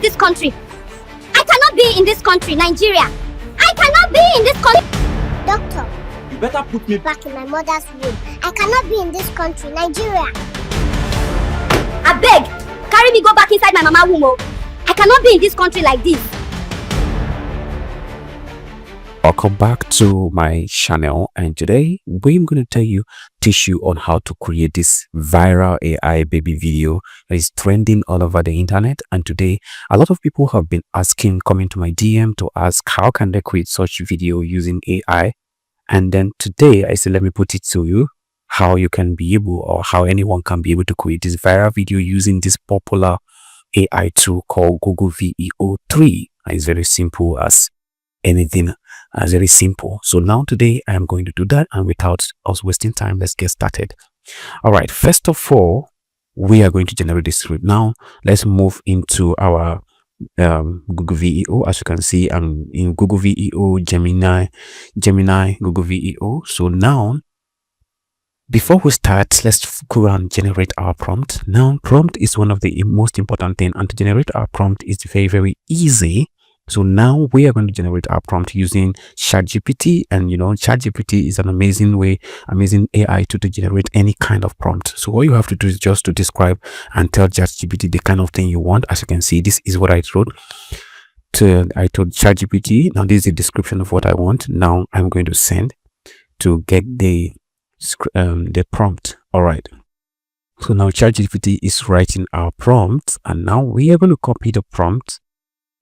choose this country. I cannot be in this country, Nigeria. I cannot be in this country. Doctor, You better put me back in my mother's womb. I cannot be in this country, Nigeria. I beg, carry me go back inside my mama's womb. I cannot be in this country like this. Welcome back to my channel, and today we're going to teach you on how to create this viral AI baby video that is trending all over the internet. And today a lot of people have been coming to my DM to ask how can they create such video using AI. And then today I said, let me put it to you how you can be able, or how anyone can be able to create this viral video using this popular AI tool called Google VEO 3. It's very simple as anything, very simple. So now today I am going to do that, and without us wasting time, let's get started. All right, first of all, we are going to generate this script. Now let's move into our Google VEO. As you can see, I'm in Google VEO, Gemini, Google VEO. So now before we start, let's go and generate our prompt. Now prompt is one of the most important thing, and to generate our prompt is very easy. So now we are going to generate our prompt using ChatGPT, and ChatGPT is an amazing AI to generate any kind of prompt. So all you have to do is just to describe and tell ChatGPT the kind of thing you want. As you can see, this is what I wrote. I told ChatGPT, now this is the description of what I want. Now I'm going to send to get the prompt. All right. So now ChatGPT is writing our prompt, and now we are going to copy the prompt.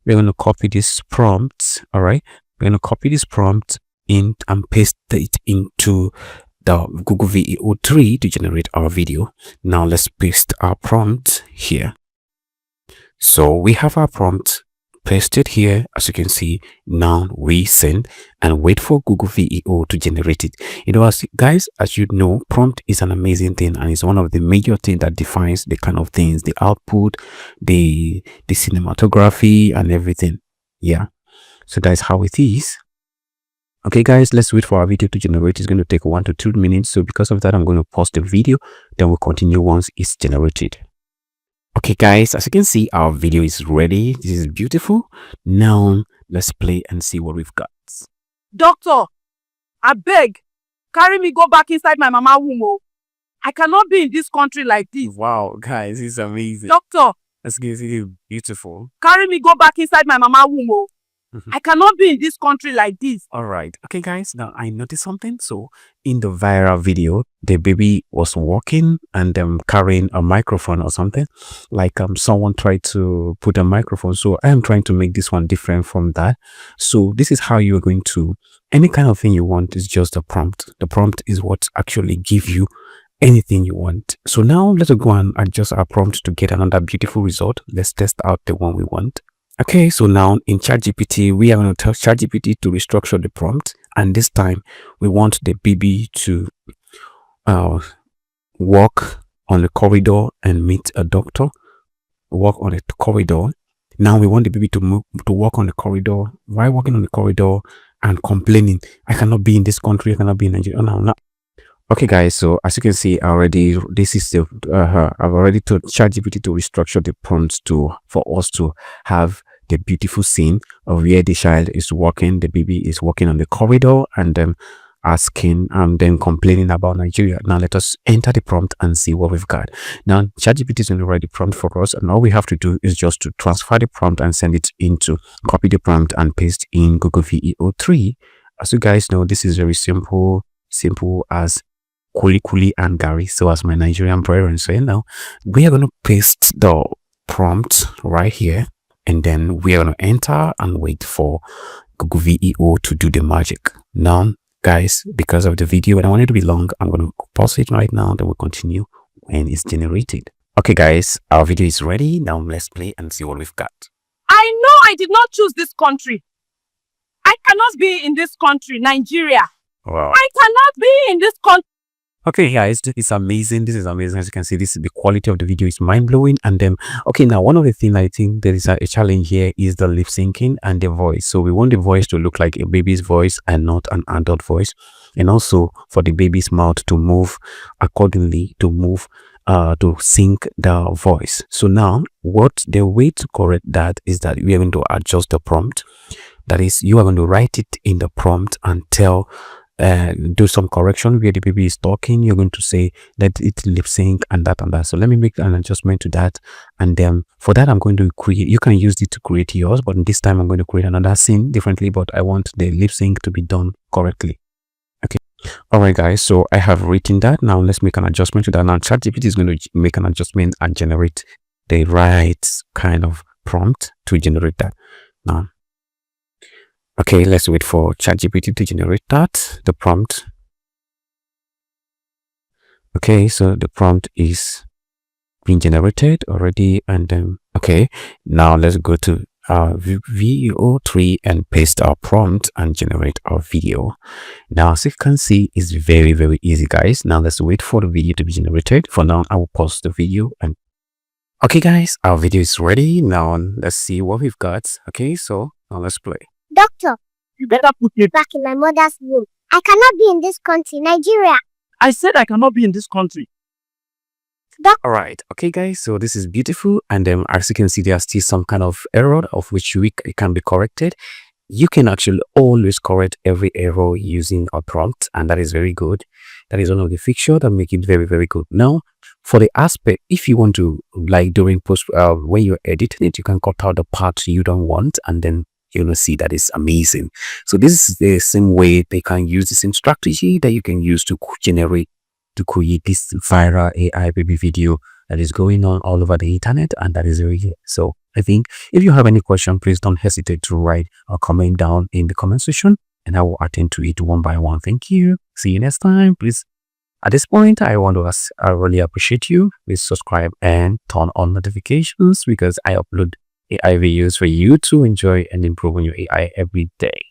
We're going to copy this prompt. All right, we're going to copy this prompt in and paste it into the Google VEO 3 to generate our video. Now let's paste our prompt here. So we have our prompt pasted here. As you can see, now we send and wait for Google VEO to generate it. As you know, prompt is an amazing thing, and it's one of the major things that defines the kind of things, the output, the cinematography and everything. Yeah, so that's how it is. Okay guys, let's wait for our video to generate. It's going to take 1 to 2 minutes, so because of that I'm going to pause the video, then we'll continue once it's generated. Okay guys, as you can see, our video is ready. This is beautiful. Now let's play and see what we've got. Doctor, I beg, carry me go back inside my mama womb. I cannot be in this country like this. Wow guys, it's amazing. Doctor, Let's get it beautiful. carry me go back inside my mama womb. I cannot be in this country like this. All right. Okay guys, now I noticed something. So in the viral video, the baby was walking and carrying a microphone or something, like someone tried to put a microphone. So I am trying to make this one different from that. So this is how you're going to, any kind of thing you want is just a prompt. The prompt is what actually give you anything you want. So now let's go and adjust our prompt to get another beautiful result. Let's test out the one we want. Okay, so now in ChatGPT, we are going to tell ChatGPT to restructure the prompt, and this time we want the baby to walk on the corridor and meet a doctor. Walk on the corridor. Now we want the baby to walk on the corridor. While walking on the corridor and complaining, I cannot be in this country, I cannot be in Nigeria. No, no. Okay guys, so as you can see already, this is the I've already told ChatGPT to restructure the prompts for us to have the beautiful scene of where the child is walking, the baby is walking on the corridor, and asking then complaining about Nigeria. Now let us enter the prompt and see what we've got. Now ChatGPT is going to write the prompt for us, and all we have to do is just to transfer the prompt and send it into, copy the prompt and paste in Google VEO 3. As you guys know, this is very simple as kuli and Gary, so as my Nigerian brethren say. Now we are going to paste the prompt right here, and then we are going to enter and wait for Google VEO to do the magic. Now guys, because of the video and I want it to be long, I'm going to pause it right now, then we'll continue when it's generated. Okay guys, our video is ready. Now let's play and see what we've got. I know I did not choose this country. I cannot be in this country, Nigeria. Wow. I cannot be in this country. Okay guys, it's amazing. This is amazing. As you can see, the quality of the video is mind-blowing. And okay, now one of the things I think there is a challenge here is the lip syncing and the voice. So we want the voice to look like a baby's voice and not an adult voice, and also for the baby's mouth to move accordingly, to move to sync the voice. So now what the way to correct that is that we are going to adjust the prompt. That is, you are going to write it in the prompt and tell do some correction where the baby is talking. You're going to say let it lip sync and that and that. So let me make an adjustment to that, and then for that I'm going to create, you can use it to create yours, but this time I'm going to create another scene differently, but I want the lip sync to be done correctly. Okay, all right guys, so I have written that. Now let's make an adjustment to that. Now ChatGPT is going to make an adjustment and generate the right kind of prompt to generate that. Now okay, let's wait for ChatGPT to generate that, the prompt. Okay, so the prompt is being generated already, and then okay, now let's go to VEO 3 and paste our prompt and generate our video. Now as you can see, it's very easy guys. Now let's wait for the video to be generated. For now I will pause the video. And okay guys, our video is ready. Now let's see what we've got. Okay, so now let's play. Doctor, You better put it. back in my mother's womb. I cannot be in this country, Nigeria. I said I cannot be in this country. All right, okay guys, so this is beautiful, and then as you can see, there's still some kind of error of which it can be corrected. You can actually always correct every error using a prompt, and that is very good. That is one of the features that make it very good. Now for the aspect, if you want to, like during post when you're editing it, you can cut out the parts you don't want, and then you're gonna see that is amazing. So this is the same way they can use the same strategy that you can use to create this viral AI baby video that is going on all over the internet, and that is very good. So I think if you have any question, please don't hesitate to write or comment down in the comment section, and I will attend to it one by one. Thank you. See you next time. Please, at this point, I really appreciate you. Please subscribe and turn on notifications, because I upload AI videos for you to enjoy and improve on your AI every day.